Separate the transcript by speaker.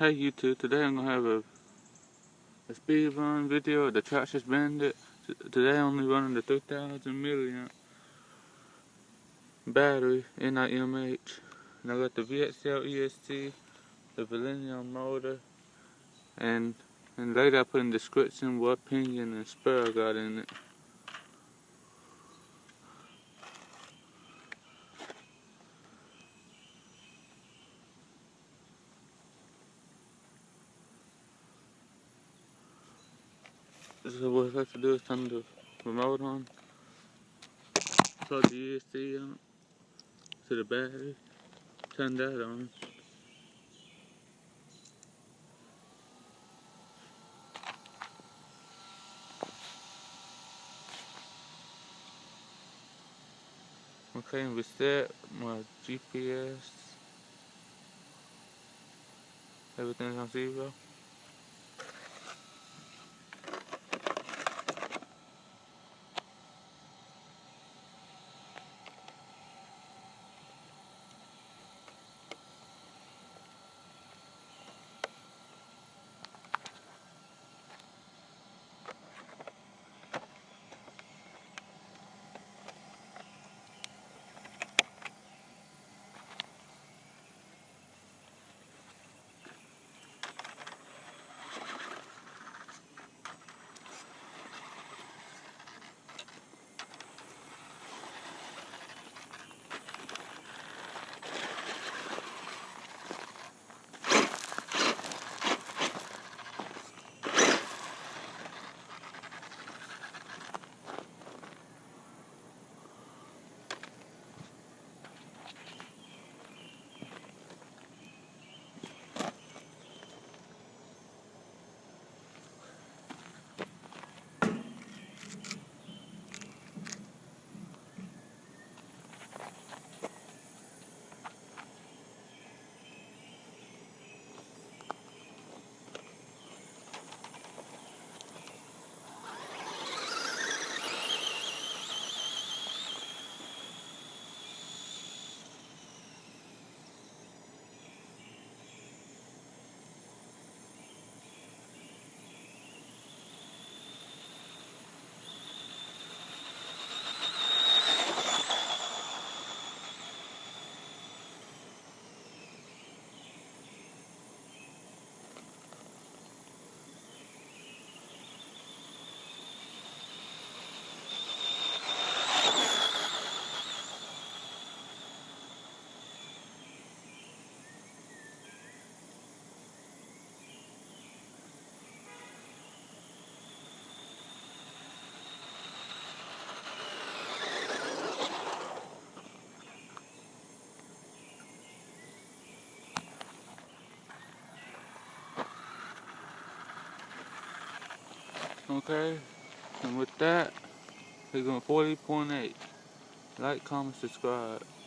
Speaker 1: Hey YouTube, today I'm gonna have a speed run video of the Traxxas Bandit. Today I'm only running the 3000 milliamp battery NIMH. And I got the VXL EST, the Millennium motor, and later I put in the description what pinion and spur I got in it. So what I have to do is turn the remote on, plug the EST on to the battery, turn that on. Okay, and reset my GPS. Everything's on 0. Okay, and with that, we're going 40.8. Like, comment, subscribe.